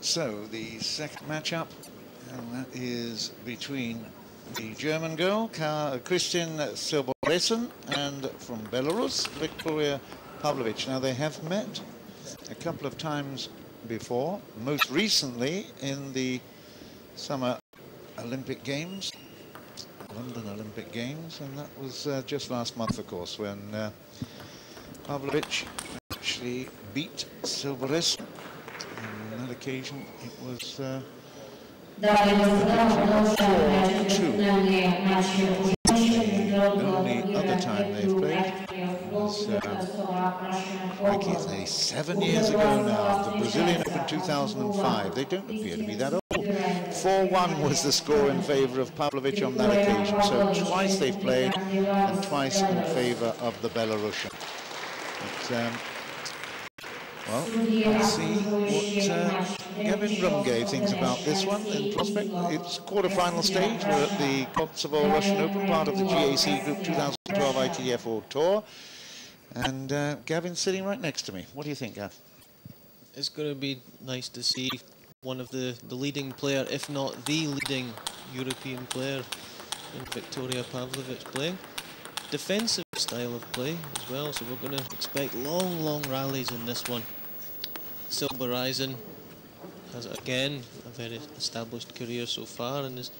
So the second matchup, and that is between the German girl, Kristin Silberesen, and from Belarus, Victoria Pavlovich. Now they have met a couple of times before, most recently in the Summer Olympic Games, London Olympic Games, and that was just last month, of course, when Pavlovich actually beat Silberesen. On that occasion, it was 4-2. The only other time they've played was, it's 7 years ago now, the Brazilian Open 2005. They don't appear to be that old. 4-1 was the score in favor of Pavlovich on that occasion. So twice they've played, and twice in favor of the Belarusian. But, well, let's see what Gavin Rumgay thinks about this one in prospect. It's quarter-final stage. We're at the Kosovo Russian Open, part of the GAC Group 2012 ITF World Tour. And Gavin's sitting right next to me. What do you think, Gav? It's going to be nice to see one of the leading player, if not the leading European player in Victoria Pavlovich playing. Defensive style of play as well, so we're going to expect long rallies in this one. Silbereisen has again a very established career so far and has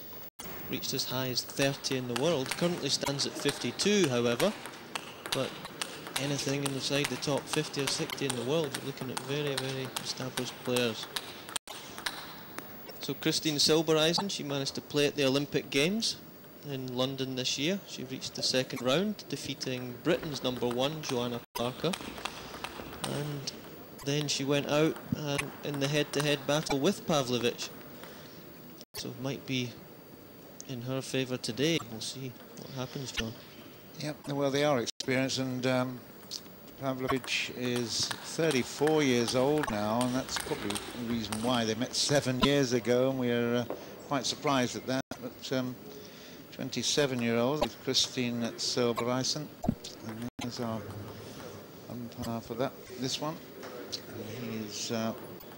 reached as high as 30 in the world. Currently stands at 52, however, but anything inside the top 50 or 60 in the world, you're looking at very established players. So Kristin Silbereisen, she managed to play at the Olympic Games in London this year. She reached the second round, defeating Britain's #1, Joanna Parker. And then she went out in the head-to-head battle with Pavlovich. So it might be in her favour today. We'll see what happens, John. Yep, well, they are experienced, and Pavlovich is 34 years old now, and that's probably the reason why they met 7 years ago, and we're quite surprised at that. But 27-year-old with Kristin Silbereisen, and there's our umpire for this one. He's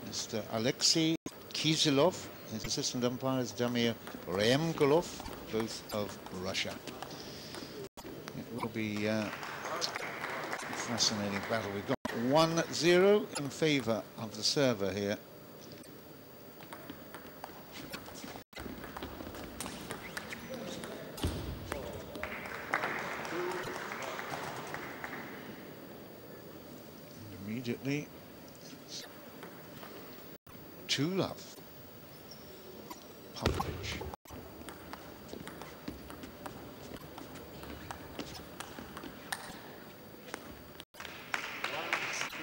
Mr. Alexei Kisilov. His assistant umpire is Damir Remkolov, both of Russia. It will be a fascinating battle. We've got 1-0 in favour of the server here. And immediately, 2-love. Pavlovich.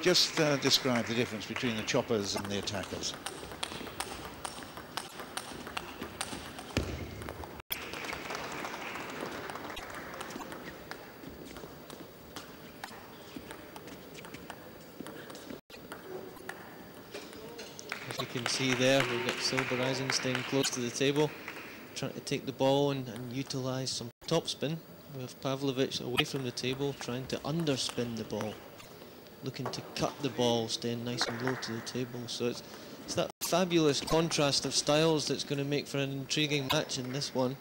Just describe the difference between the choppers and the attackers. As you can see there, we've got Silbereisen staying close to the table, trying to take the ball and utilise some topspin. We have Pavlovich away from the table, trying to underspin the ball, looking to cut the ball, staying nice and low to the table. So it's that fabulous contrast of styles that's going to make for an intriguing match in this one.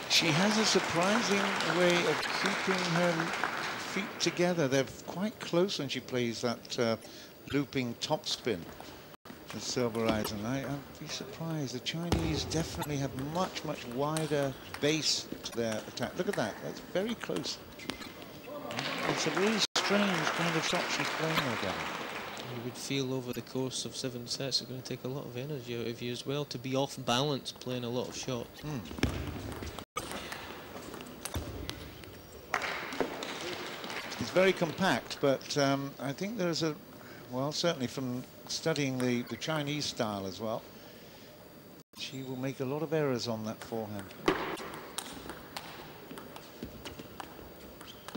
She has a surprising way of keeping her feet together. They're quite close when she plays that looping topspin with Silbereisen. I'd be surprised. The Chinese definitely have much wider base to their attack. Look at that. That's very close. It's a really strange kind of shot she's playing again. You would feel over the course of 7 sets it's going to take a lot of energy out of you as well to be off balance playing a lot of shots. It's very compact, but I think there's a, well, certainly from studying the Chinese style as well, she will make a lot of errors on that forehand.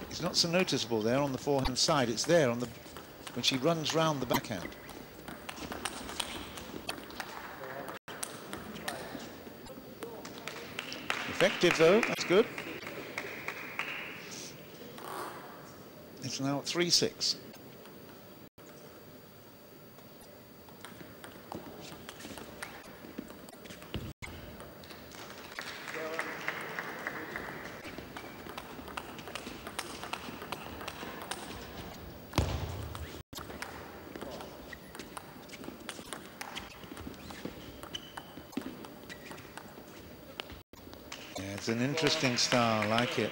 It's not so noticeable there on the forehand side. It's there on the when she runs round the backhand. Effective though, that's good. It's now 3-6. It's an interesting style, I like it.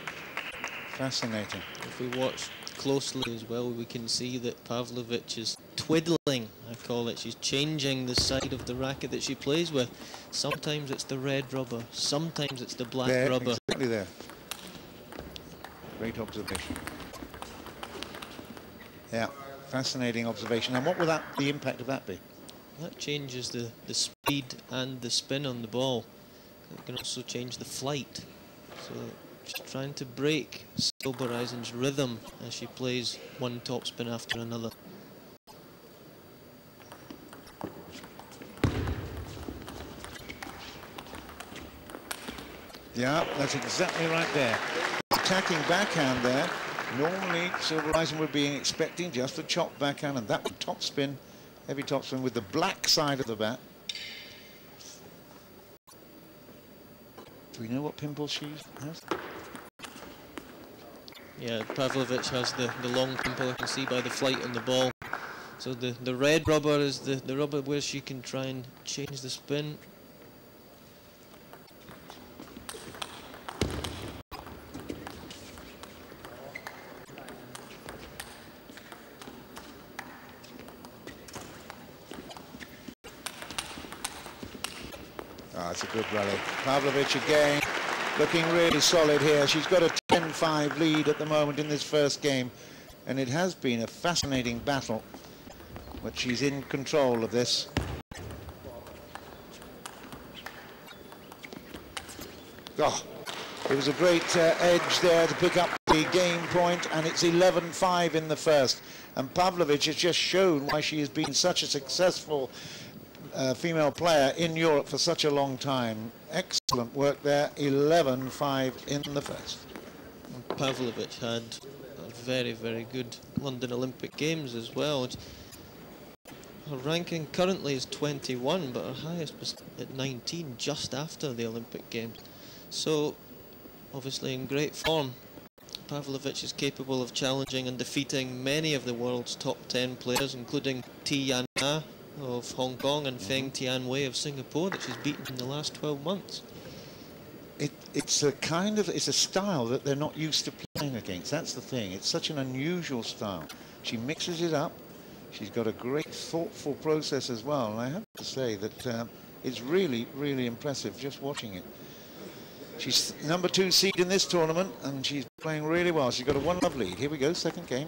Fascinating. If we watch closely as well, we can see that Pavlovich is twiddling, I call it. She's changing the side of the racket that she plays with. Sometimes it's the red rubber, sometimes it's the black there, rubber. Exactly there. Great observation. Yeah, fascinating observation. And what will the impact of that be? That changes the speed and the spin on the ball. It can also change the flight. So she's trying to break Silbereisen's rhythm as she plays one topspin after another. Yeah, that's exactly right there. Attacking backhand there. Normally Silbereisen would be expecting just a chop backhand, and that would topspin, heavy topspin with the black side of the bat. Do we know what pimple she has? Yeah, Pavlovich has the long pimple, I can see by the flight on the ball. So the red rubber is the rubber where she can try and change the spin. Oh, it's a good rally. Pavlovich again, looking really solid here. She's got a 10-5 lead at the moment in this first game, and it has been a fascinating battle, but she's in control of this. Oh, it was a great edge there to pick up the game point, and it's 11-5 in the first. And Pavlovich has just shown why she has been such a successful female player in Europe for such a long time. Excellent work there, 11-5 in the first. Pavlovich had a very, very good London Olympic Games as well. Her ranking currently is 21, but her highest was at 19 just after the Olympic Games. So, obviously in great form. Pavlovich is capable of challenging and defeating many of the world's top 10 players, including Tian Na of Hong Kong and Feng Tianwei of Singapore, that she's beaten in the last 12 months. It's a style that they're not used to playing against. That's the thing. It's such an unusual style. She mixes it up. She's got a great thoughtful process as well, and I have to say that it's really, really impressive just watching it. She's number 2 seed in this tournament, and she's playing really well. She's got a 1-love lead. Here we go, second game.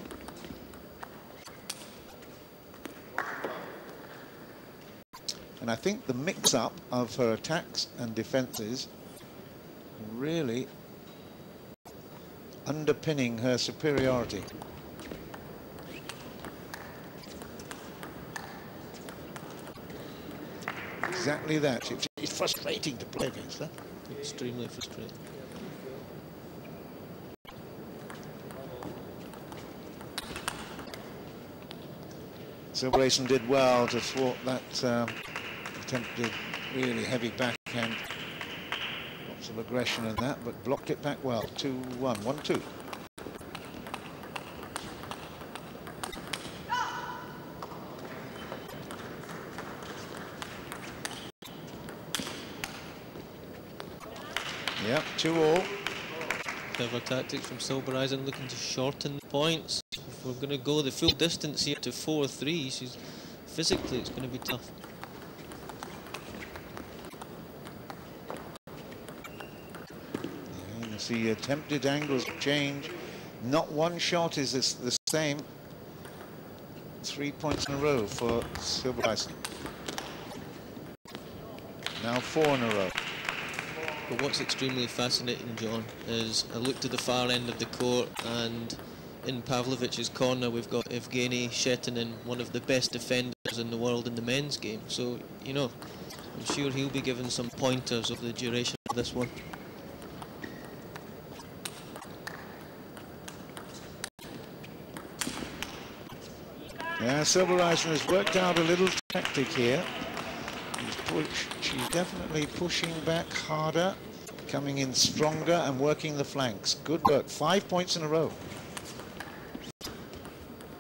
And I think the mix-up of her attacks and defenses really underpinning her superiority. Exactly that. It's frustrating to play against her. Extremely frustrating. Silbereisen did well to thwart that attempted really heavy backhand. Lots of aggression in that, but blocked it back well. 2-1, 1-2. Yep, 2-all. Clever tactics from Silbereisen, looking to shorten the points. If we're going to go the full distance here to 4-3, physically it's going to be tough. Yeah, you can see attempted angles change. Not one shot is the same. 3 points in a row for Silbereisen. Now 4 in a row. But what's extremely fascinating, John, is I look to the far end of the court, and in Pavlovich's corner we've got Evgeny Shetinin, one of the best defenders in the world in the men's game. So, you know, I'm sure he'll be given some pointers of the duration of this one. Yeah, Silbereisen has worked out a little tactic here. She's definitely pushing back harder, coming in stronger and working the flanks. Good work. 5 points in a row.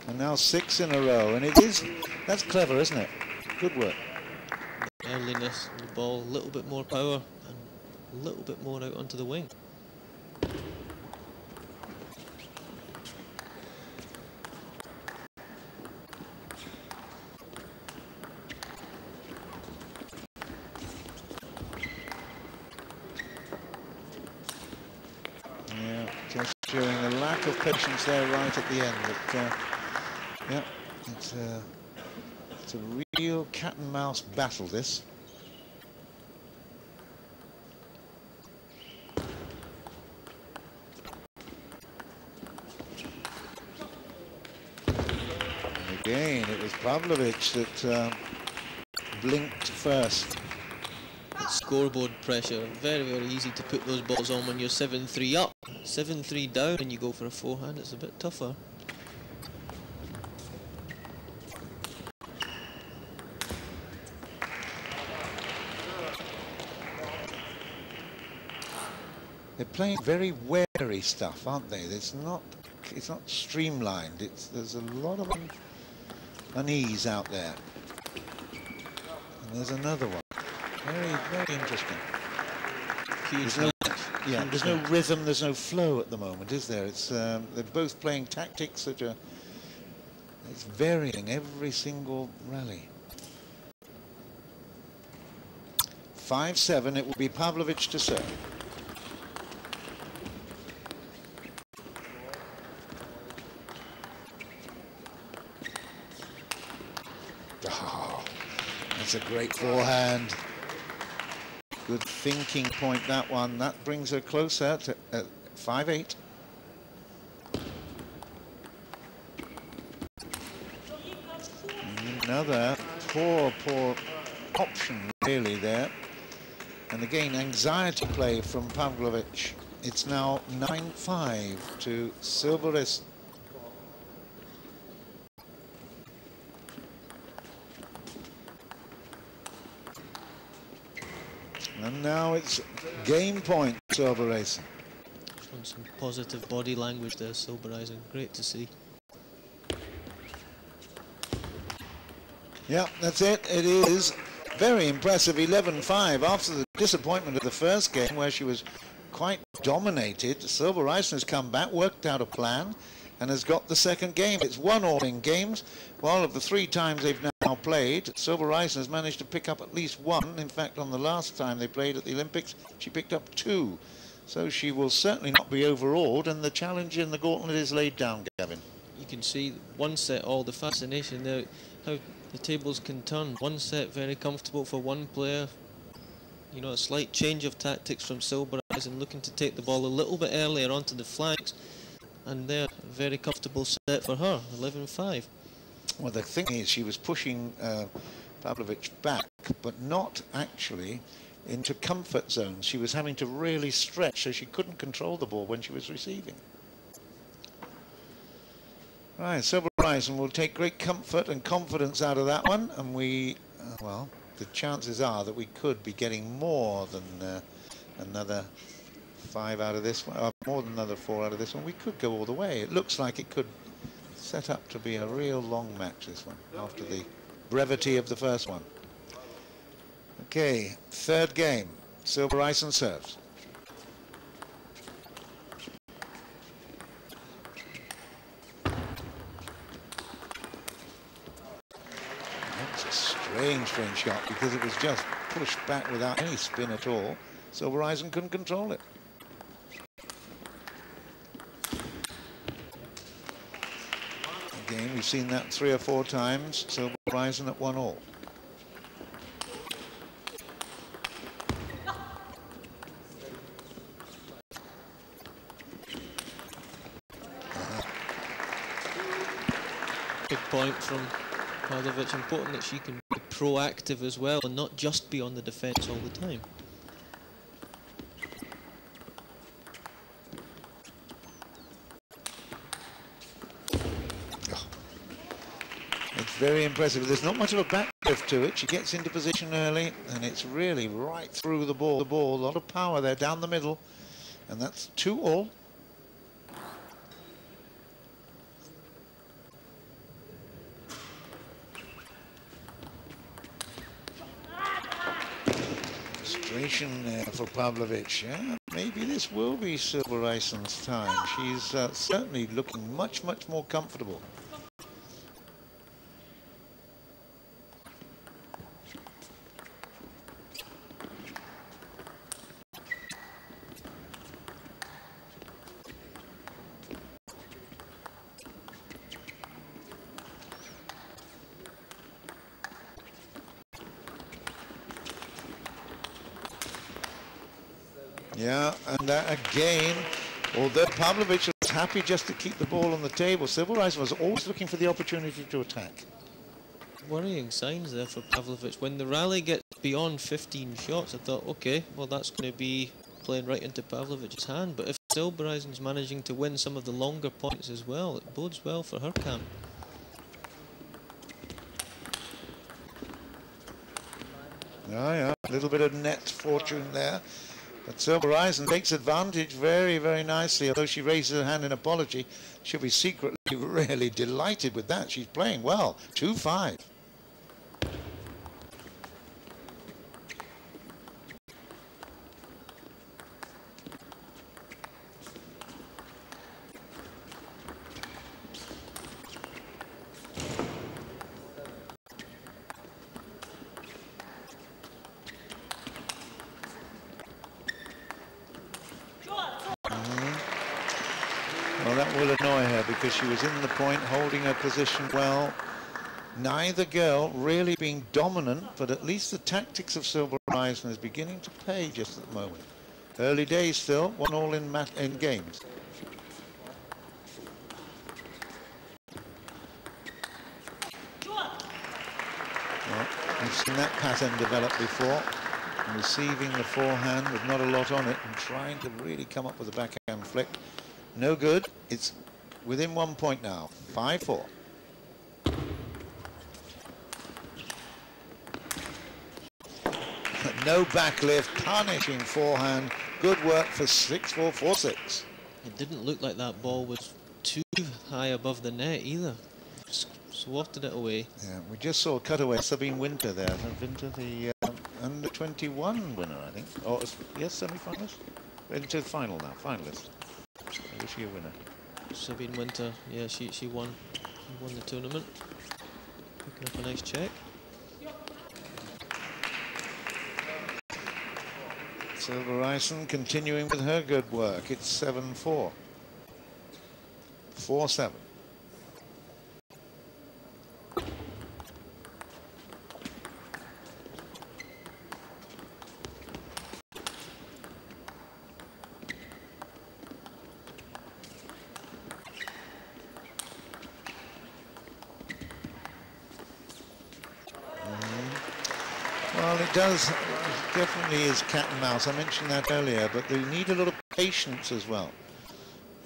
And now 6 in a row. And that's clever, isn't it? Good work. Earliness of the ball, a little bit more power and a little bit more out onto the wing. Yeah, just showing a lack of patience there right at the end. But, yeah, it's a real cat and mouse battle, this. And again, it was Pavlovich that blinked first. Scoreboard pressure, very, very easy to put those balls on when you're 7-3 up. 7-3 down and you go for a forehand, it's a bit tougher. They're playing very wary stuff, aren't they? It's not streamlined. There's a lot of unease out there. And there's another one. Very, very interesting. There's no rhythm, there's no flow at the moment, is there? It's they're both playing tactics that are it's varying every single rally. 5-7. It will be Pavlovich to serve. Oh, that's a great forehand. Good thinking point, that one. That brings her closer to 5-8. Another poor option, really, there. And again, anxiety play from Pavlovich. It's now 9-5 to Silberesen. And now it's game point, Silbereisen. Showing some positive body language there, Silbereisen. Great to see. Yeah, that's it. It is very impressive. 11-5 after the disappointment of the first game where she was quite dominated. Silbereisen has come back, worked out a plan, and has got the second game. It's 1-1 in games. Well, of the 3 times they've now played, Silbereisen has managed to pick up at least 1. In fact, on the last time they played at the Olympics, she picked up 2. So she will certainly not be overawed, and the challenge in the gauntlet is laid down, Gavin. You can see one set, all the fascination there, how the tables can turn. One set very comfortable for one player. You know, a slight change of tactics from Silbereisen, looking to take the ball a little bit earlier onto the flanks. And there, a very comfortable set for her, 11-5. Well, the thing is, she was pushing Pavlovich back, but not actually into comfort zones. She was having to really stretch, so she couldn't control the ball when she was receiving. Right, Silbereisen will take great comfort and confidence out of that one, and we, well, the chances are that we could be getting more than another 5 out of this one, more than another 4 out of this one. We could go all the way. It looks like it could set up to be a real long match, this one, after the brevity of the first one. Okay, third game. Silbereisen serves. That's a strange shot because it was just pushed back without any spin at all. Silbereisen couldn't control it. Again, we've seen that 3 or 4 times. Silbereisen at 1-1. Good point from Pavlovich. Important that she can be proactive as well and not just be on the defence all the time. Very impressive. There's not much of a backlift to it. She gets into position early, and it's really right through the ball. A lot of power there down the middle, and that's 2-all. Frustration there for Pavlovich. Yeah, maybe this will be Silbereisen's time. She's certainly looking much more comfortable. Yeah, and that again, although Pavlovich was happy just to keep the ball on the table, Silbereisen was always looking for the opportunity to attack. Worrying signs there for Pavlovich. When the rally gets beyond 15 shots, I thought, okay, well that's going to be playing right into Pavlovich's hand. But if Silbereisen's managing to win some of the longer points as well, it bodes well for her camp. Yeah, a little bit of net fortune there. But Silbereisen takes advantage very nicely. Although she raises her hand in apology, she'll be secretly really delighted with that. She's playing well. 2-5. Well, that will annoy her because she was in the point, holding her position well. Neither girl really being dominant, but at least the tactics of Silbereisen is beginning to pay just at the moment. Early days still, 1-all in games. Well, we've seen that pattern develop before. Receiving the forehand with not a lot on it and trying to really come up with a backhand flick. No good. It's within 1 point now. 5-4. No backlift, punishing forehand. Good work for 6-4, 4-6. It didn't look like that ball was too high above the net either. Swatted it away. Yeah, we just saw a cutaway. Sabine Winter there. Winter, the under 21 winner, I think. Oh, yes, semi-finalist. Into the final now, finalist. I wish you a winner. Sabine Winter, yeah, she won the tournament. Picking up a nice check. Silbereisen continuing with her good work. It's 7-4. 4-7. Well, it does, definitely is cat and mouse. I mentioned that earlier, but they need a lot of patience as well.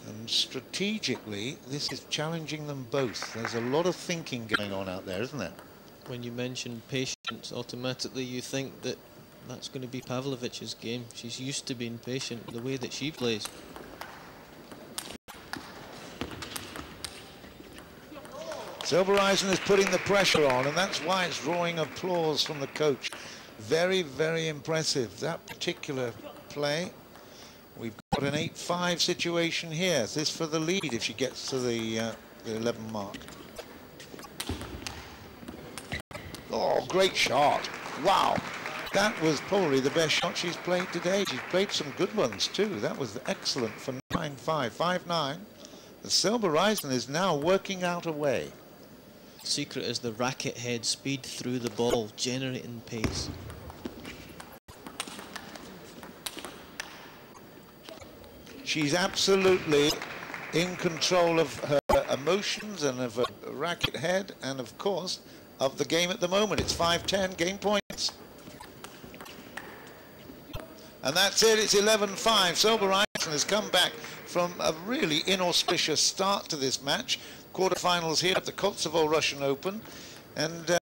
And strategically, this is challenging them both. There's a lot of thinking going on out there, isn't there? When you mention patience, automatically you think that that's going to be Pavlovich's game. She's used to being patient the way that she plays. Silbereisen is putting the pressure on, and that's why it's drawing applause from the coach. Very impressive, that particular play. We've got an 8-5 situation here. This for the lead if she gets to the 11 mark. Oh, great shot. Wow. That was probably the best shot she's played today. She's played some good ones too. That was excellent for 9-5, 5-9. The Silbereisen is now working out a way. Secret is the racket head speed through the ball, generating pace. She's absolutely in control of her emotions and of her racket head and, of course, of the game at the moment. It's 5-10, game points. And that's it, it's 11-5. Silbereisen has come back from a really inauspicious start to this match. Quarterfinals here at the Kosovo Russian Open. And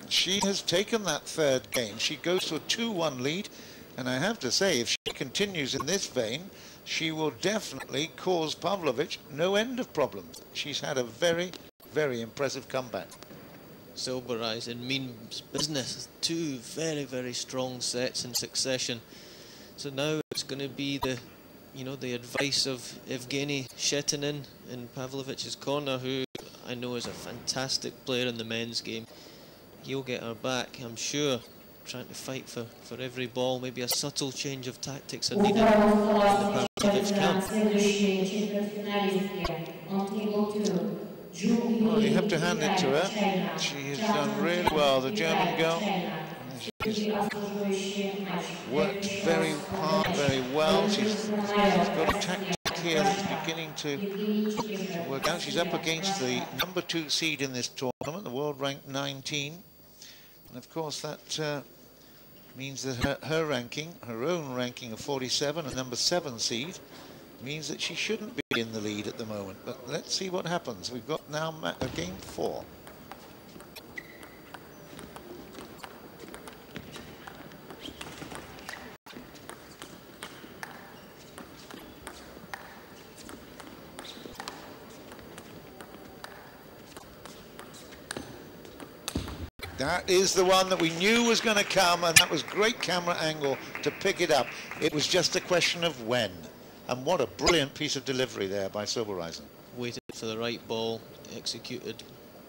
she has taken that third game. She goes to a 2-1 lead. And I have to say, if she continues in this vein, she will definitely cause Pavlovich no end of problems. She's had a very, very impressive comeback. Silbereisen means business. 2 very, very strong sets in succession. So now it's going to be the, you know, the advice of Evgeny Shetinin in Pavlovich's corner, who I know is a fantastic player in the men's game. He'll get her back, I'm sure, trying to fight for every ball. Maybe a subtle change of tactics are needed in the Pavlovich camp. Well, you have to hand it to her. She has done really well, the German girl. She's worked very hard, very well. She's got a tactic here that's beginning to work out. She's up against the number 2 seed in this tournament, the world ranked 19. And of course that means that her ranking, her own ranking of 47, a number 7 seed, means that she shouldn't be in the lead at the moment. But let's see what happens. We've got now game 4. That is the one that we knew was going to come, and that was great camera angle to pick it up. It was just a question of when. And what a brilliant piece of delivery there by Silbereisen. Waited for the right ball, executed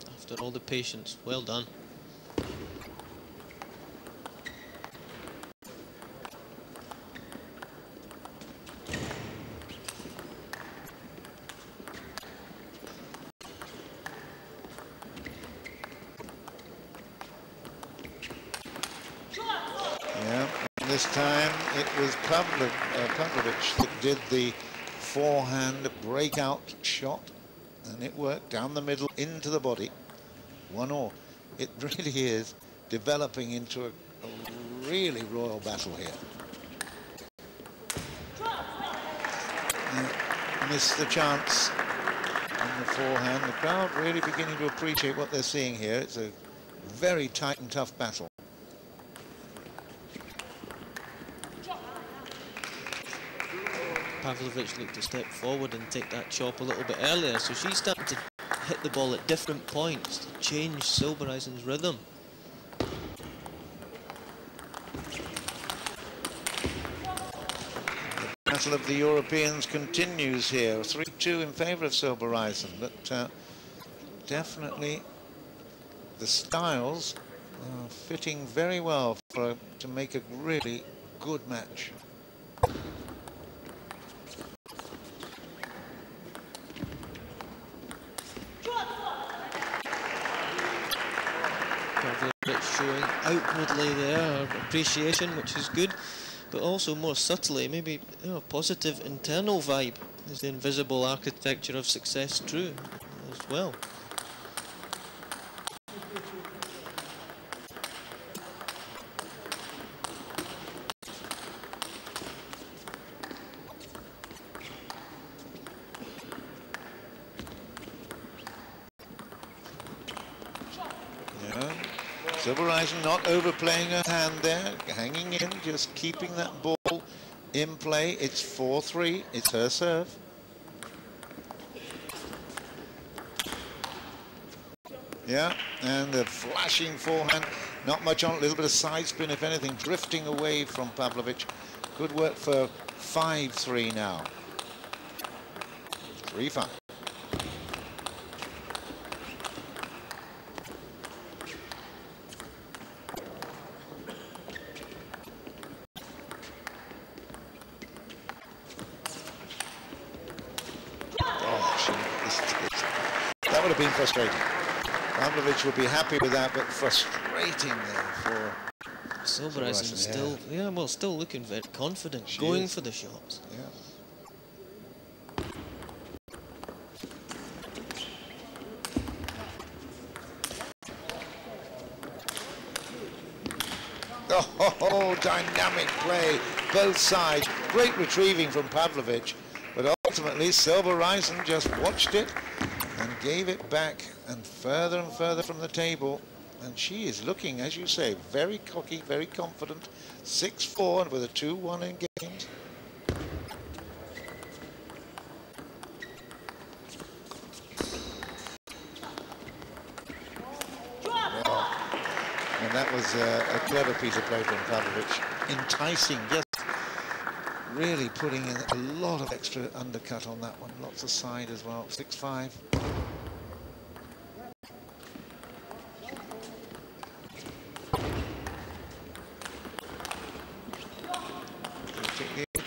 after all the patience. Well done. This time it was Pavlovich that did the forehand breakout shot, and it worked down the middle into the body. 1-1. It really is developing into a really royal battle here. Missed the chance on the forehand. The crowd really beginning to appreciate what they're seeing here. It's a very tight and tough battle. Pavlovich looked to step forward and take that chop a little bit earlier, so she's starting to hit the ball at different points to change Silbereisen's rhythm. The battle of the Europeans continues here, 3-2 in favour of Silbereisen, but definitely the styles are fitting very well to make a really good match. Showing outwardly there appreciation, which is good, but also more subtly, maybe, you know, a positive internal vibe. Is the invisible architecture of success true as well? Silbereisen not overplaying her hand there, hanging in, just keeping that ball in play. It's 4-3, it's her serve. Yeah, and the flashing forehand, not much on, a little bit of side spin, if anything, drifting away from Pavlovich. Good work for 5-3 now. 3-5. That would have been frustrating. Pavlovich would be happy with that, but frustrating there for Silbereisen. Still, yeah, well, still looking very confident, going for the shots. Yeah. Oh, dynamic play, both sides. Great retrieving from Pavlovich, but ultimately Silbereisen just watched it and gave it back and further from the table. And she is looking, as you say, very cocky, very confident. 6-4 and with a 2-1 in games. Well, and that was a clever piece of play from Pavlovich. Enticing, just really putting in a lot of extra undercut on that one. Lots of side as well. 6-5.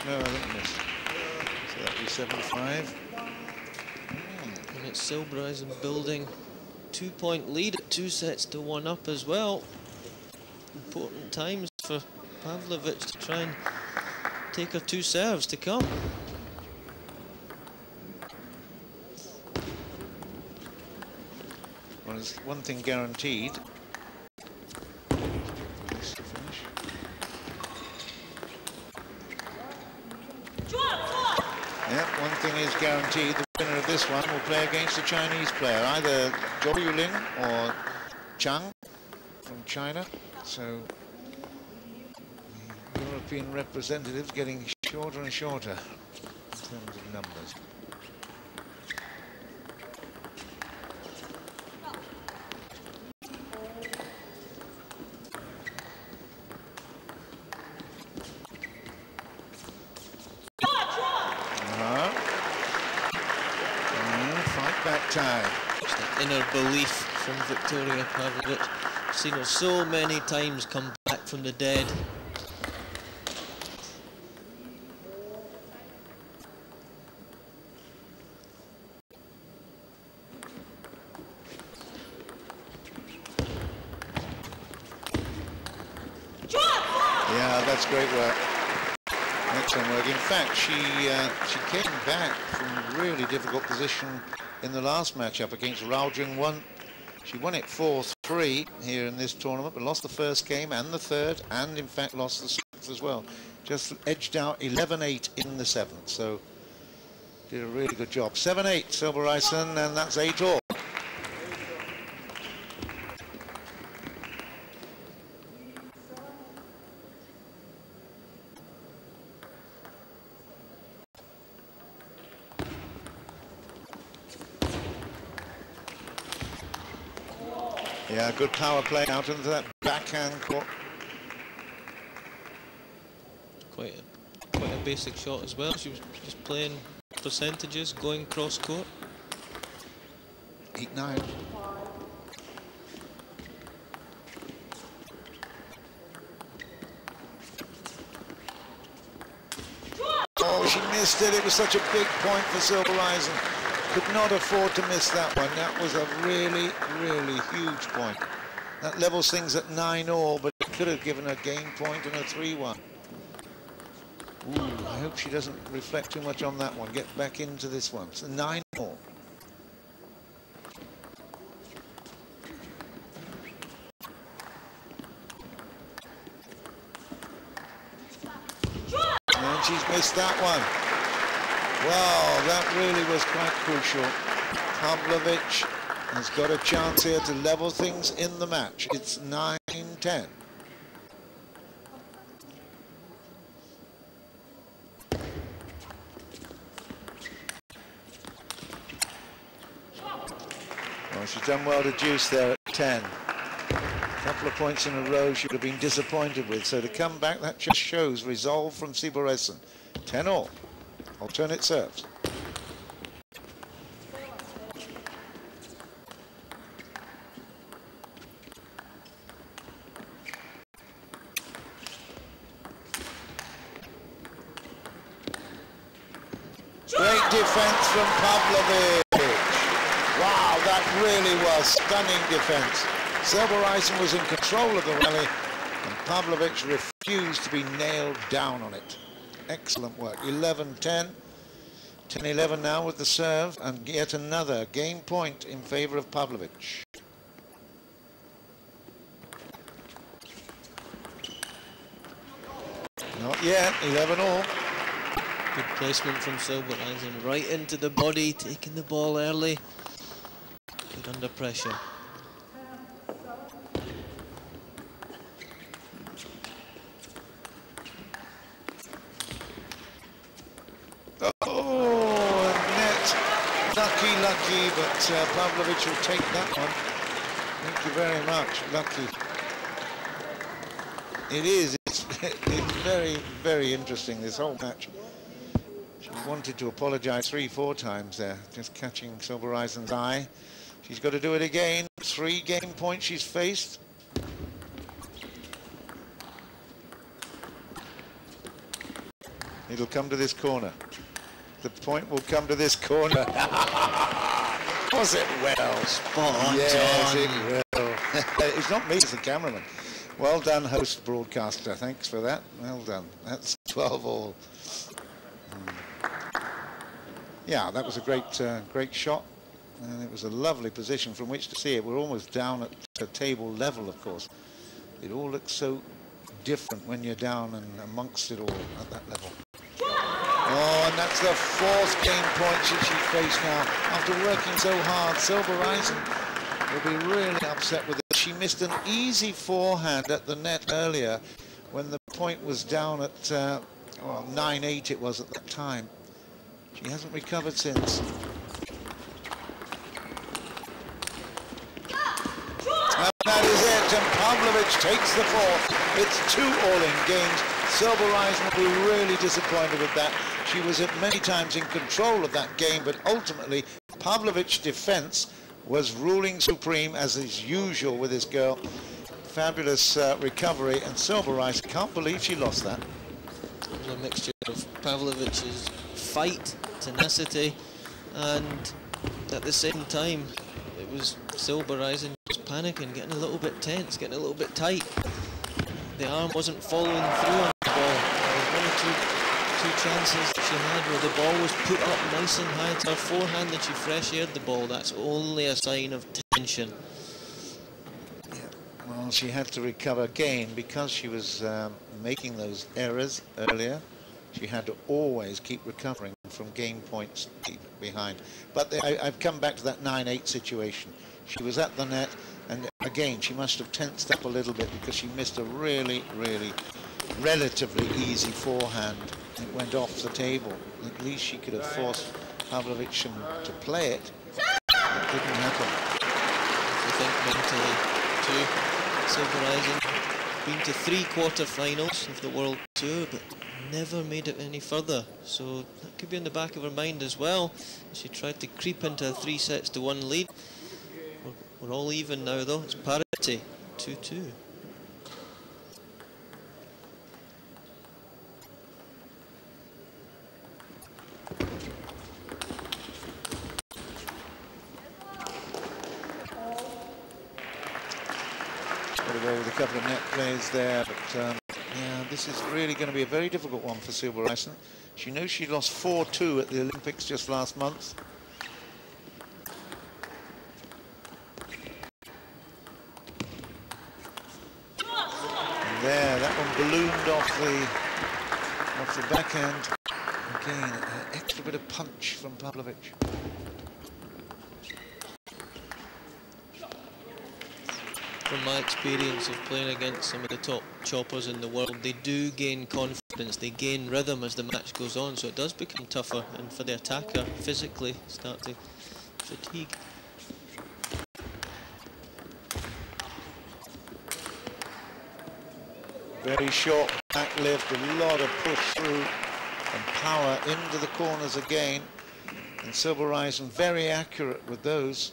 No, I think he missed. So that'd be 7-5. And it's Silbereisen building 2-point lead at 2 sets to 1 up as well. Important times for Pavlovich to try and take her 2 serves to come. Well, there's one thing guaranteed. Yeah, one thing is guaranteed. The winner of this one will play against a Chinese player, either Zhou Yulin or Chang from China. So the European representatives getting shorter and shorter in terms of numbers. Time. Inner belief from Victoria Pavlovich. Seen her so many times come back from the dead. Yeah, that's great work. Excellent work. In fact, she came back from a really difficult position in the last matchup against Rao Jung-won. She won it 4-3 here in this tournament, but lost the first game and the third, and in fact lost the sixth as well. Just edged out 11-8 in the seventh, so did a really good job. 7-8 Silbereisen, and that's 8-all. Yeah, good power play out into that backhand court. Quite a basic shot as well. She was just playing percentages, going cross court. 8-9. Oh, she missed it. It was such a big point for Silbereisen. Could not afford to miss that one. That was a really, really huge point. That levels things at 9-all, but it could have given a game point and a 3-1. Ooh, I hope she doesn't reflect too much on that one. Get back into this one. It's 9-all. And she's missed that one. Wow, that really was quite crucial. Pavlovich has got a chance here to level things in the match. It's 9-10. Well, she's done well to juice there at 10. A couple of points in a row she would have been disappointed with. So to come back, that just shows resolve from Silbereisen. 10-all. Alternate serves. Great defense from Pavlovich. Wow, that really was stunning defense. Silbereisen was in control of the rally, and Pavlovich refused to be nailed down on it. Excellent work. 11-10. 10-11 now with the serve, and yet another game point in favor of Pavlovich. Not yet. 11-all. Good placement from Silbereisen, right into the body, taking the ball early. Good under pressure. lucky, but Pavlovich will take that one. Thank you very much. Lucky. It is. It's very, very interesting, this whole match. She wanted to apologize 3-4 times there, just catching Silbereisen's eye. She's got to do it again. 3 game points she's faced. It'll come to this corner. The point will come to this corner. Was it well? Spot on, yes, John. it will. It's not me, it's the cameraman. Well done, host broadcaster. Thanks for that. Well done. That's 12 all. Yeah, that was a great shot. And it was a lovely position from which to see it. We're almost down at the table level, of course. It all looks so different when you're down and amongst it all at that level. Oh, and that's the 4th game point she faced now. After working so hard, Silbereisen will be really upset with it. She missed an easy forehand at the net earlier when the point was down at 9-8 it was at that time. She hasn't recovered since. And that is it, and Pavlovich takes the 4th. It's 2 all-in games. Silbereisen will be really disappointed with that. She was at many times in control of that game, but ultimately Pavlovich's defense was ruling supreme, as is usual with this girl. Fabulous recovery, and Silbereisen can't believe she lost that. It was a mixture of Pavlovich's fight, tenacity, and at the same time it was Silbereisen just panicking, getting a little bit tense, getting a little bit tight. The arm wasn't following through on the ball. There was 1 or 2 chances that she had where the ball was put up nice and high to her forehand and she fresh aired the ball. That's only a sign of tension. Yeah. Well, she had to recover again because she was making those errors earlier. She had to always keep recovering from game points behind. But I've come back to that 9-8 situation. She was at the net, and again, she must have tensed up a little bit because she missed a really, relatively easy forehand. It went off the table. At least she could have forced Pavlovich to play it. It didn't happen. I think mentally, too, Silbereisen been to 3 quarter-finals of the World Tour, but never made it any further. So that could be in the back of her mind as well. She tried to creep into a 3-1 lead. We're all even now, though. It's parity, 2-2. Got to go with a couple of net plays there, but yeah, this is really going to be a very difficult one for Silbereisen. She knows she lost 4-2 at the Olympics just last month. There, that one ballooned off the backhand. Again, an extra bit of punch from Pavlovich. From my experience of playing against some of the top choppers in the world, they do gain confidence, they gain rhythm as the match goes on, so it does become tougher, and for the attacker, physically start to fatigue. Very short back lift, a lot of push through and power into the corners again. And Silbereisen very accurate with those.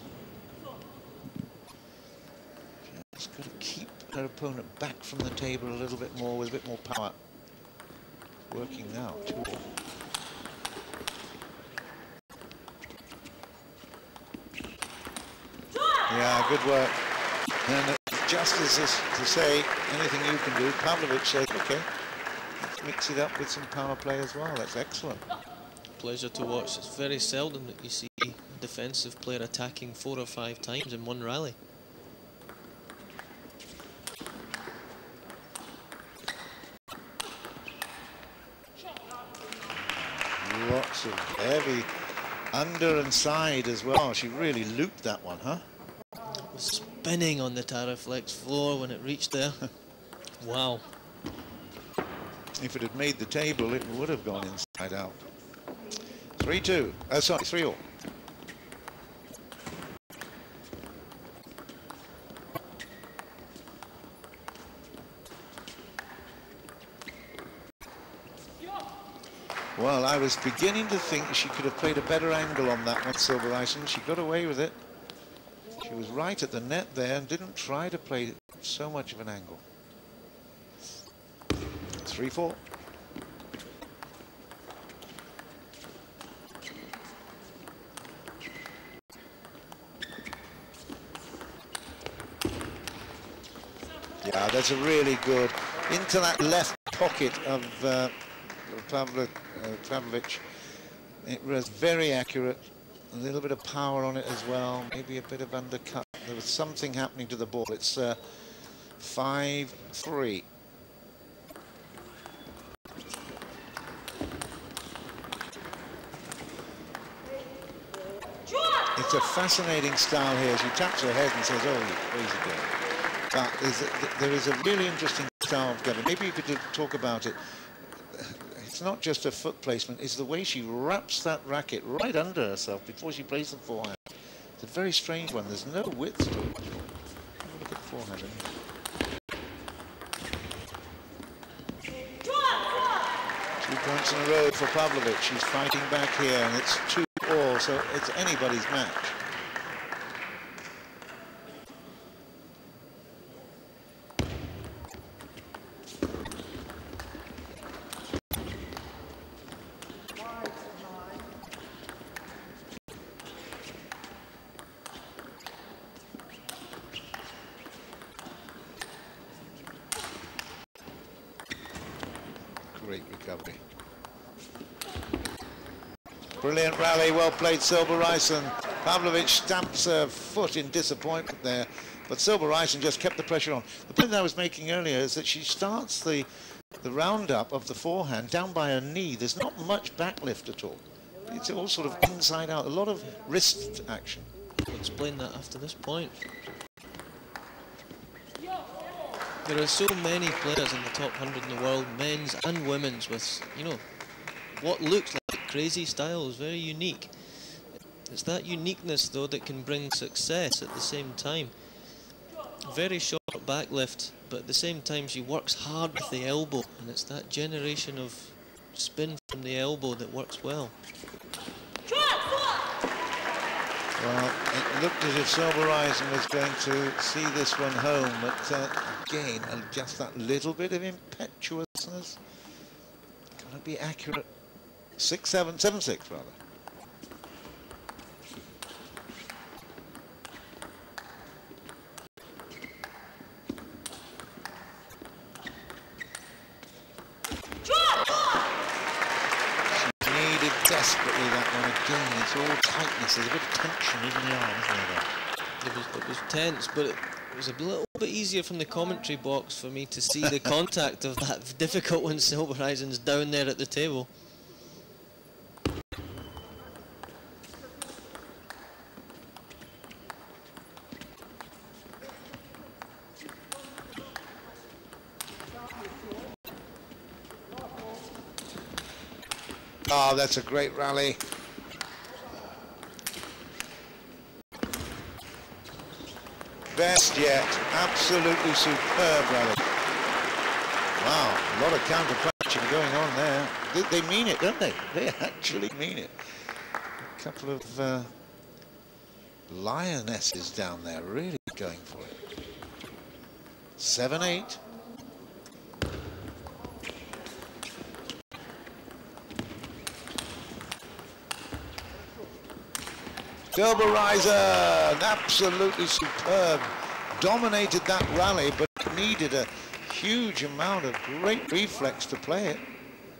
Just got to keep her opponent back from the table a little bit more with a bit more power. Working now, 2-all. Yeah, good work. And just as to say, anything you can do, Pavlovich said, okay, let's mix it up with some power play as well. That's excellent. Pleasure to watch. It's very seldom that you see a defensive player attacking 4 or 5 times in one rally. Lots of heavy under and side as well. She really looped that one, huh? Spinning on the Taraflex floor when it reached there. Wow. If it had made the table, it would have gone inside out. 3-2. Sorry, 3-all. Well, I was beginning to think she could have played a better angle on that one, Silbereisen. She got away with it. She was right at the net there and didn't try to play so much of an angle. 3-4. Yeah, that's a really good into that left pocket of Pavlovich. It was very accurate. A little bit of power on it as well. Maybe a bit of undercut. There was something happening to the ball. It's 5-3. It's a fascinating style here. She taps her head and says, "Oh, you crazy girl." But there is a really interesting style of Gavin. Maybe you could talk about it. It's not just her foot placement, it's the way she wraps that racket right under herself before she plays the forehand. It's a very strange one. There's no width to it. Have a look at the forehand. 2 points in a row for Pavlovich. She's fighting back here, and it's 2-all, so it's anybody's match. Great recovery. Brilliant rally, well played, Silbereisen. Pavlovich stamps her foot in disappointment there, but Silbereisen just kept the pressure on. The point I was making earlier is that she starts the roundup of the forehand down by her knee. There's not much backlift at all. It's all sort of inside out, a lot of wrist action. I'll explain that after this point. There are so many players in the top 100 in the world, men's and women's, with, you know, what looks like crazy styles, very unique. It's that uniqueness, though, that can bring success at the same time. Very short backlift, but at the same time she works hard with the elbow, and it's that generation of spin from the elbow that works well. Well, it looked as if Silbereisen was going to see this one home, but again, just that little bit of impetuousness. Got to be accurate. 6-7, 7-6 rather. Desperately that one again. It's all tightness. There's a bit of tension in the arm, isn't there? It was tense, but it was a little bit easier from the commentary box for me to see the contact of that difficult one. Silbereisen's down there at the table. Oh, that's a great rally. Best yet. Absolutely superb rally. Wow, a lot of counter-punching going on there. They mean it, don't they? They actually mean it. A couple of lionesses down there really going for it. 7-8. Silbereisen, absolutely superb. Dominated that rally, but needed a huge amount of great reflex to play it.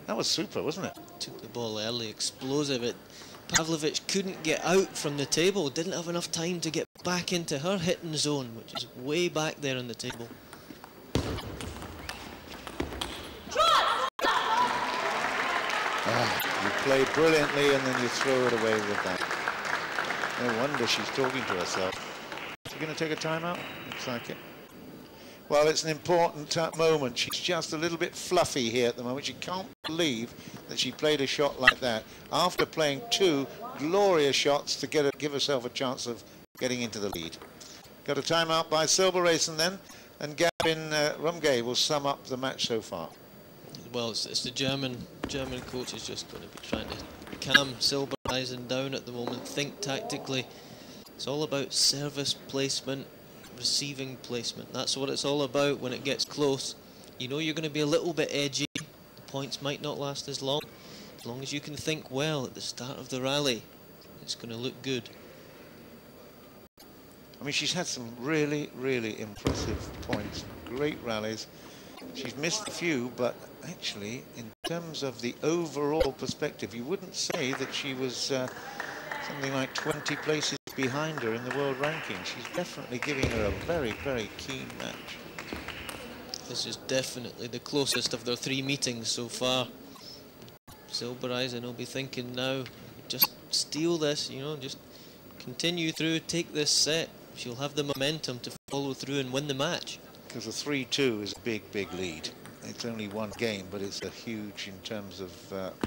That was super, wasn't it? Took the ball early, explosive. Pavlovich couldn't get out from the table, didn't have enough time to get back into her hitting zone, which is way back there on the table. You play brilliantly and then you throw it away with that. No wonder she's talking to herself. Is she going to take a timeout? Looks like it. Well, it's an important moment. She's just a little bit fluffy here at the moment. She can't believe that she played a shot like that after playing 2 glorious shots to give herself a chance of getting into the lead. Got a timeout by Silbereisen then, and Gavin Rumgay will sum up the match so far. Well, it's the German German coach is just going to be trying to calm Silbereisen down at the moment, think tactically. It's all about service placement, receiving placement. That's what it's all about when it gets close. You know you're going to be a little bit edgy. The points might not last as long. As long as you can think well at the start of the rally, it's going to look good. I mean, she's had some really, really impressive points, great rallies. She's missed a few, but actually, in terms of the overall perspective, you wouldn't say that she was something like 20 places behind her in the world ranking. She's definitely giving her a very, very keen match. This is definitely the closest of their 3 meetings so far. Silbereisen will be thinking now, just steal this, you know, just continue through, take this set. She'll have the momentum to follow through and win the match. Because a 3-2 is a big, big lead. It's only one game, but it's a huge in terms of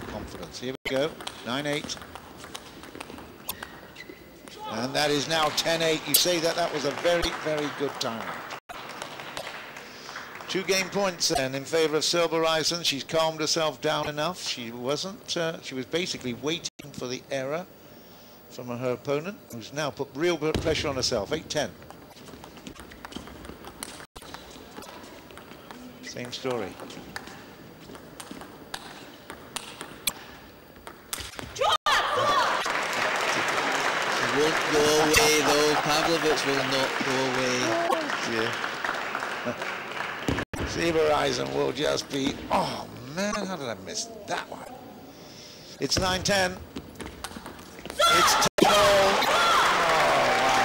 confidence. Here we go, 9-8. And that is now 10-8. You say that was a very, very good time. 2 game points then in favour of Silbereisen. She's calmed herself down enough. She wasn't, she was basically waiting for the error from her opponent, who's now put real pressure on herself. 8-10. Same story. It won't go away though. Pavlovich will not go away. Yeah. Silbereisen will just be, oh man, how did I miss that one? It's 9-10. It's 10-all. Oh, wow.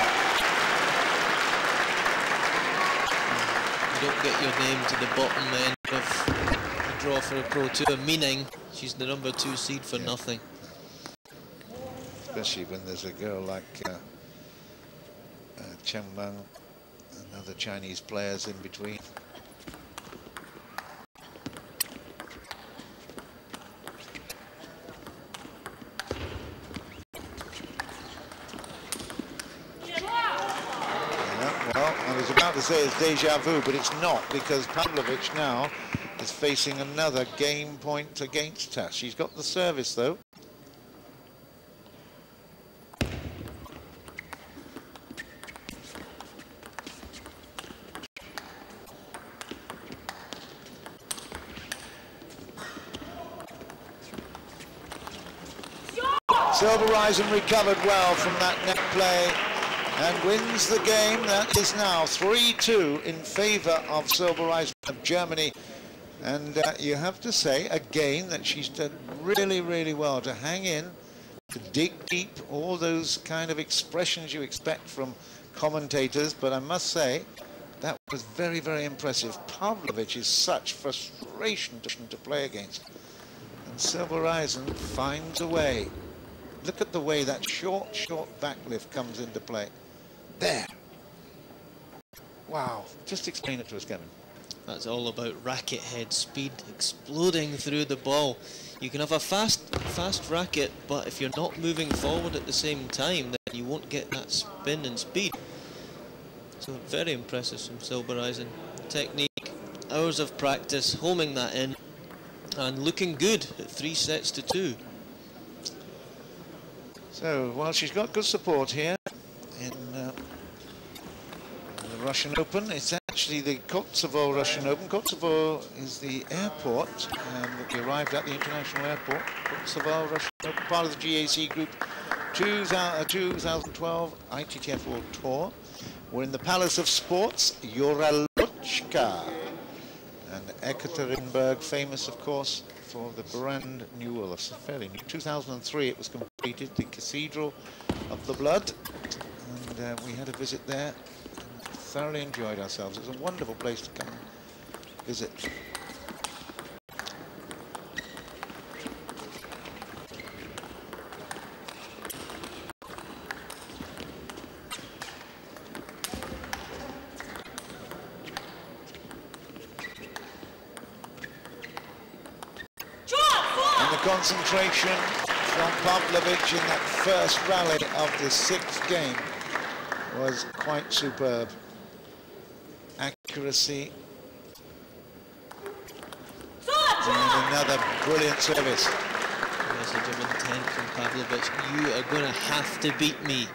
You don't get your name to the bottom end of a draw for a Pro Tour, meaning she's the number 2 seed for nothing. Especially when there's a girl like Chen Wang and other Chinese players in between. Well, I was about to say it's deja vu, but it's not, because Pavlovich now is facing another game point against her. She's got the service, though. Silbereisen recovered well from that net play and wins the game. That is now 3-2 in favour of Silbereisen of Germany. And you have to say, again, that she's done really, really well to hang in, to dig deep, all those kind of expressions you expect from commentators. But I must say, that was very, very impressive. Pavlovich is such frustration to play against. And Silbereisen finds a way. Look at the way that short backlift comes into play. There. Wow. Just explain it to us, Kevin. That's all about racket head speed, exploding through the ball. You can have a fast racket, but if you're not moving forward at the same time, then you won't get that spin and speed. So very impressive from Silbereisen. Technique, hours of practice, homing that in, and looking good at 3-2. So, well, she's got good support here in the Russian Open. It's actually the Kosovo Russian Open. Kosovo is the airport that we arrived at, the international airport. Kosovo Russian Open, part of the GAC Group 2012 ITTF World Tour. We're in the Palace of Sports, Yuralochka. And Ekaterinburg, famous, of course, for the brand new, well, it's fairly new, 2003 it was completed, the Cathedral of the Blood, and we had a visit there and thoroughly enjoyed ourselves. It was a wonderful place to come and visit. Concentration from Pavlovich in that first rally of the 6th game was quite superb. Accuracy. And another brilliant service. Message of intent from Pavlovich. You are going to have to beat me.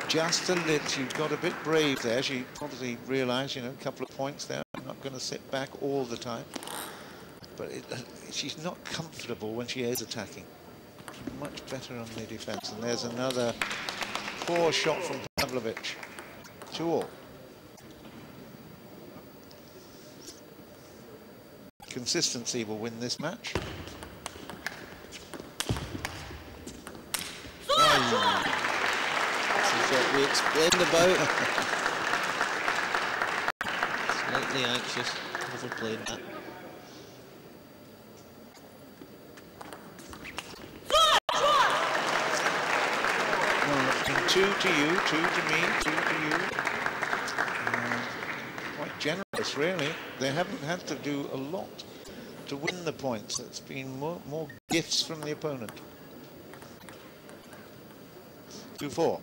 Just a little, she got a bit brave there. She obviously realised, you know, a couple of points there. I'm not going to sit back all the time. But she's not comfortable when she is attacking. Much better on the defence. And there's another poor shot from Pavlovich. 2-all. Consistency will win this match. What we explained about. Slightly anxious, overplayed that. Well, 2 to you, 2 to me, 2 to you. Quite generous, really. They haven't had to do a lot to win the points. It's been more gifts from the opponent. 2-4.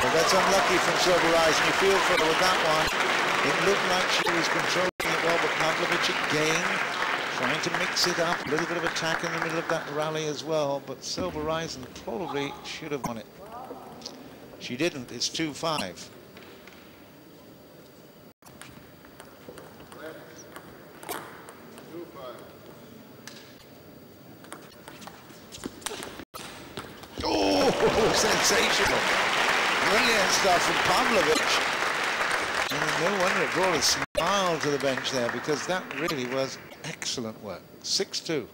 That's unlucky from Silbereisen. You feel for her with that one. It looked like she was controlling it well, but Pavlovich again trying to mix it up. A little bit of attack in the middle of that rally as well, but Silbereisen probably should have won it. She didn't. It's 2-5. Oh, sensational. Brilliant stuff from Pavlovich. And no wonder it brought a smile to the bench there, because that really was excellent work. 6-2.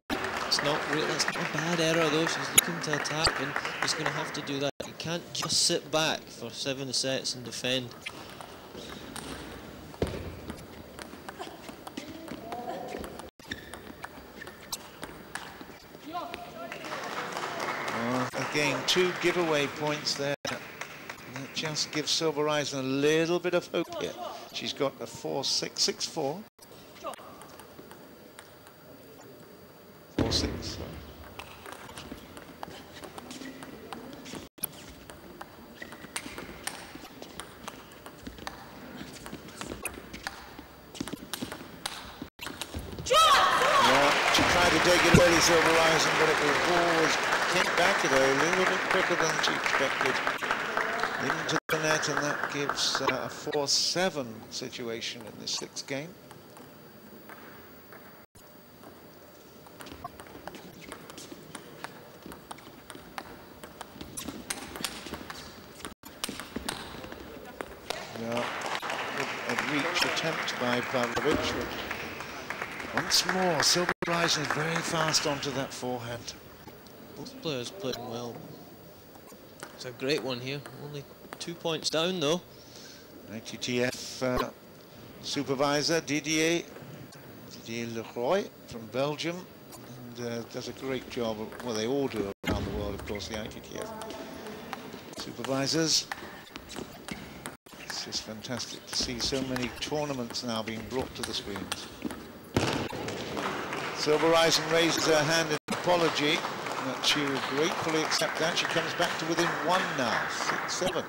That's not a bad error though. She's looking to attack and she's going to have to do that. You can't just sit back for 7 sets and defend. Again, 2 giveaway points there. That just gives Silbereisen a little bit of hope here. She's got a 4-6, 6-4. 4-6. She tried to take it early, Silbereisen, but it was always came back at her a little bit quicker than she expected. Into the net, and that gives a 4-7 situation in this 6th game. A reach attempt by Pavlovich. Once more, Silbereisen is very fast onto that forehand. Both players playing well. It's a great one here. Only 2 points down though. ITTF supervisor Didier Leroy from Belgium, and does a great job. Well, they all do around the world, of course, the ITTF supervisors. It's just fantastic to see so many tournaments now being brought to the screens. Silbereisen raises her hand in apology. That she will gratefully accept that. She comes back to within 1 now, 6-7.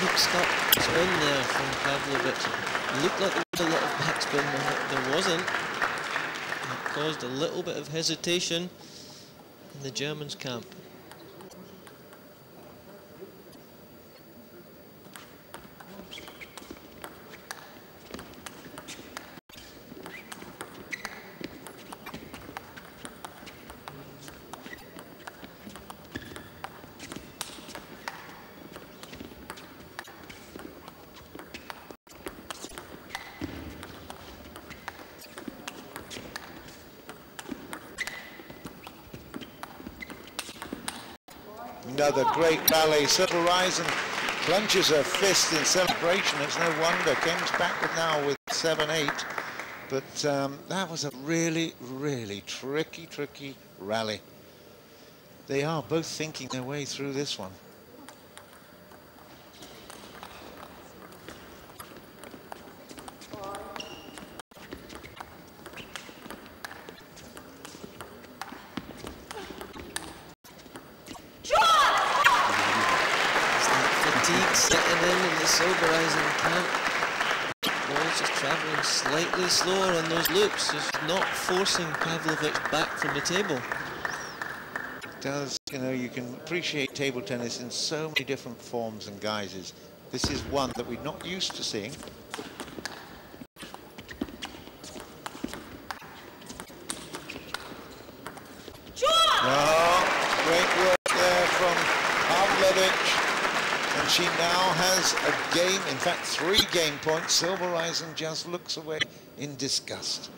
Mixed up spin there from Pavlovich. It looked like there was a lot of backspin, but there wasn't. It caused a little bit of hesitation. in the Germans' camp. Another great rally. Silbereisen clenches her fist in celebration. It's no wonder. Comes back now with 7-8. But that was a really, really tricky rally. They are both thinking their way through this one. Silbereisen camp. Ball's just travelling slightly slower on those loops, just not forcing Pavlovich back from the table. It does, you know, you can appreciate table tennis in so many different forms and guises. This is one that we're not used to seeing. Oh, great work there from Pavlovich. And she now has a game, in fact 3 game points. Silbereisen just looks away in disgust.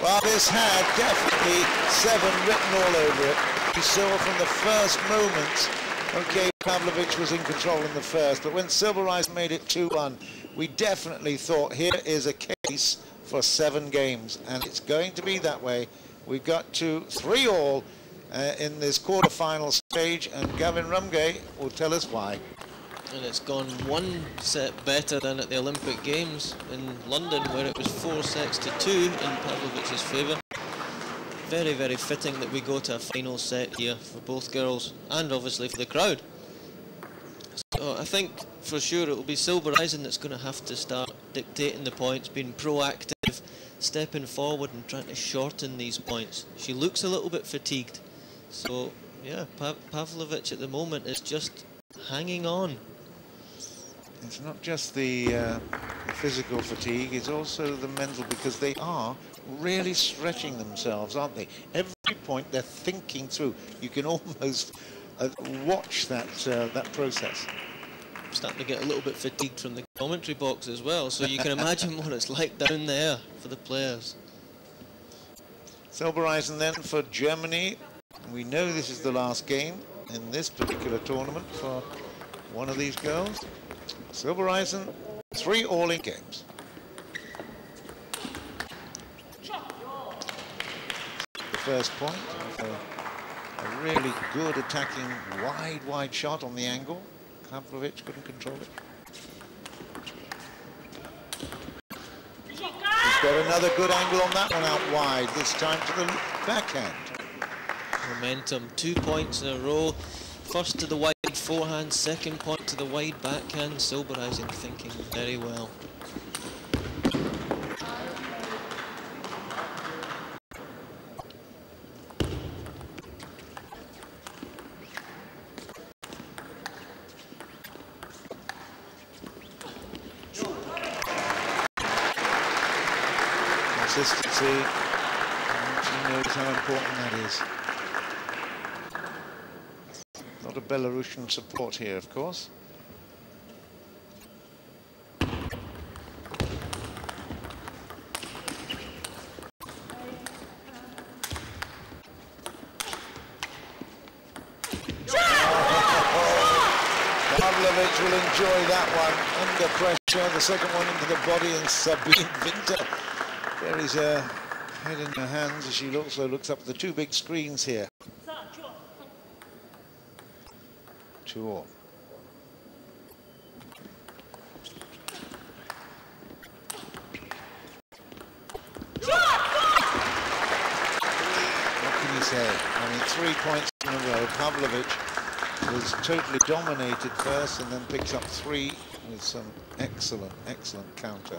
Well, this had definitely 7 written all over it. You saw from the first moments, okay, Pavlovich was in control in the first, but when Silbereisen made it 2-1, we definitely thought here is a case for 7 games, and it's going to be that way. We've got to 3 all in this quarter-final stage, and Gavin Rumgay will tell us why. And it's gone 1 set better than at the Olympic Games in London, where it was 4 sets to 2 in Pavlovich's favour. Very, very fitting that we go to a final set here for both girls, and obviously for the crowd. So I think for sure it will be Silbereisen that's going to have to start dictating the points, being proactive, stepping forward and trying to shorten these points. She looks a little bit fatigued. So yeah, Pavlovich at the moment is just hanging on. It's not just the physical fatigue, it's also the mental, because they are really stretching themselves, aren't they? Every point they're thinking through. You can almost watch that that process. I'm starting to get a little bit fatigued from the commentary box as well, so you can imagine what it's like down there for the players. Silbereisen then for Germany. We know this is the last game in this particular tournament for one of these girls. Silbereisen, 3 all-in games. The first point of a really good attacking wide shot on the angle. Pavlovich couldn't control it. He's got another good angle on that one out wide, this time to the backhand. Momentum, 2 points in a row. First to the wide forehand, second point to the wide backhand. Silbereisen thinking very well. Consistency, and she knows how important that is. A lot of Belarusian support here, of course. Pavlovich will enjoy that one under pressure. The second one into the body, and Sabine Winter buries her head in her hands as she also looks up at the 2 big screens here. 2 all. What can you say? I mean, 3 points in a row. Pavlovich was totally dominated first and then picks up 3 with some excellent, excellent counter.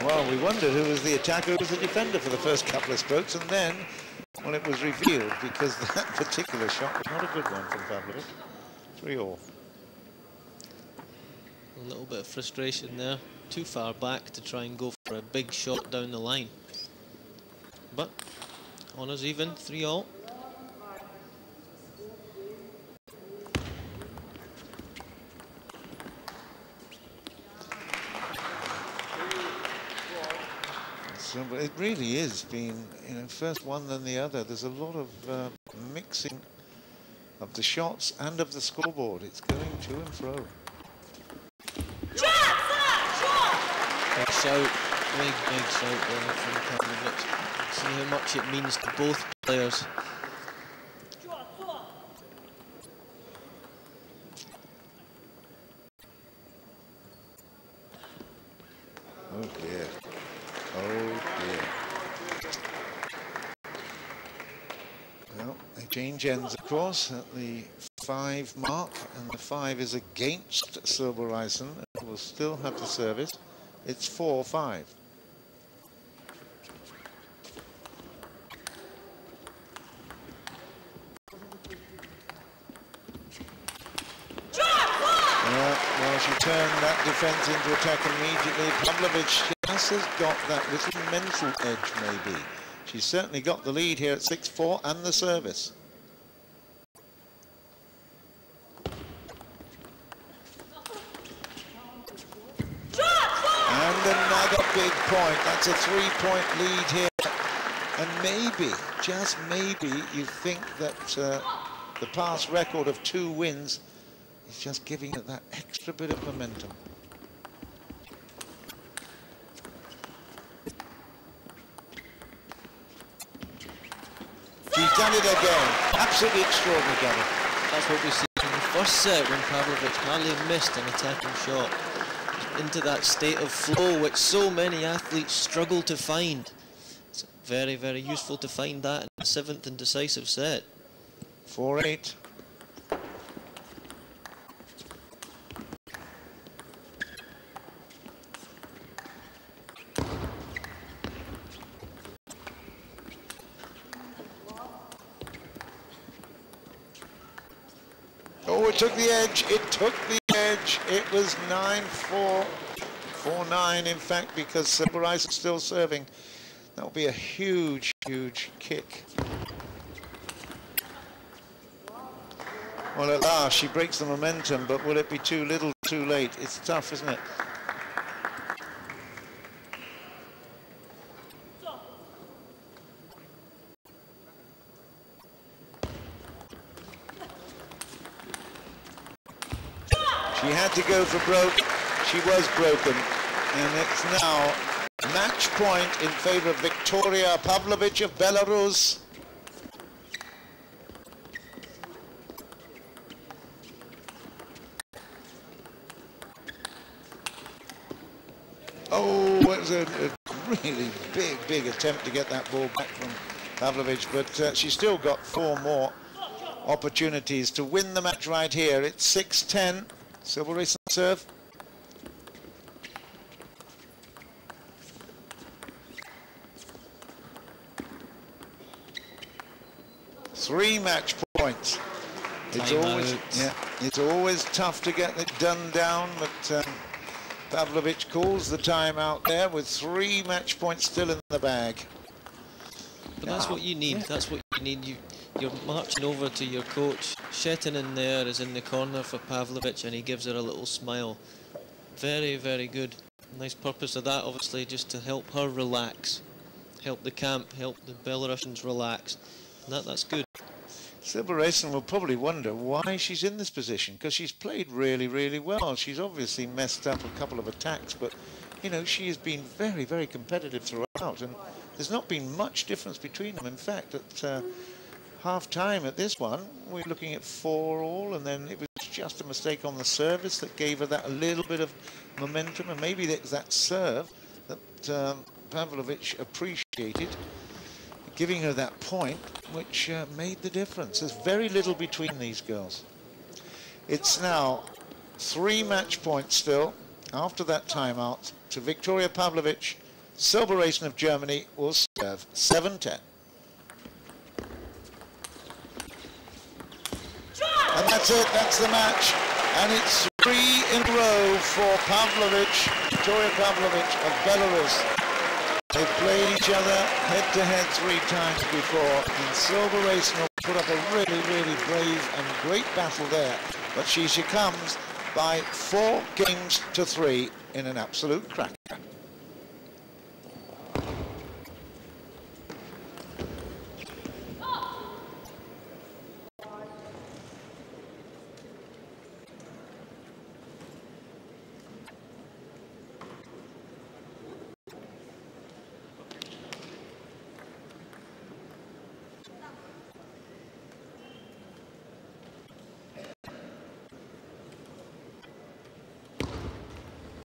Well, we wondered who was the attacker, who was the defender for the first couple of strokes, and then, well, it was revealed because that particular shot was not a good one from Pavlovich. 3-all. A little bit of frustration there. Too far back to try and go for a big shot down the line. But honours even, 3-all. So, but it really is being, you know, first one then the other. There's a lot of mixing of the shots and of the scoreboard. It's going to and fro. Big shout, big shout there from Pavlovich. See how much it means to both players. Oh dear. Oh dear. Well, they change ends, of course, at the 5 mark, and the 5 is against Silbereisen. It will still have the service. It's 4-5. Well, she turned that defence into attack immediately. Pavlovich just has got that little mental edge, maybe. She's certainly got the lead here at 6-4 and the service. And another big point. That's a 3-point lead here. And maybe, just maybe, you think that the past record of 2 wins is just giving it that extra bit of momentum. She's done it again. Absolutely extraordinary, Gavin. That's what we see in the first set when Pavlovich hardly missed an attacking shot. Into that state of flow which so many athletes struggle to find. It's very, very useful to find that in the 7th and decisive set. 4-8. Oh, it took the edge. It took the edge. It was 9-4. 4-9, in fact, because Silbereisen is still serving. That will be a huge, huge kick. Well, at last, she breaks the momentum, but will it be too little, too late? It's tough, isn't it? She had to go for broke. She was broken. And it's now match point in favor of Victoria Pavlovich of Belarus. Oh, it was a really big attempt to get that ball back from Pavlovich, but she's still got 4 more opportunities to win the match right here. It's 6-10. Silbereisen serve. Three match points. It's always tough to get it done down, but Pavlovich calls the time out there with 3 match points still in the bag. But that's what you need. That's what you need. You're marching over to your coach. Shetton in there is in the corner for Pavlovich, and he gives her a little smile. Very, very good. Nice purpose of that, obviously, just to help her relax, help the camp, help the Belarusians relax. And that's good. Silbereisen will probably wonder why she's in this position, because she's played really, really well. She's obviously messed up a couple of attacks, but, you know, she has been very, very competitive throughout, and there's not been much difference between them. In fact, at half-time at this one. We're looking at 4-all, and then it was just a mistake on the service that gave her that a little bit of momentum, and maybe it's that serve that Pavlovich appreciated, giving her that point, which made the difference. There's very little between these girls. It's now 3 match points still after that timeout to Viktoria Pavlovich. Silbereisen of Germany will serve 7-10. And that's it, that's the match. And it's 3 in a row for Pavlovich, Viktoria Pavlovich of Belarus. They've played each other head-to-head 3 times before, and Silbereisen will put up a really, really brave and great battle there. But she succumbs by 4 games to 3 in an absolute crack.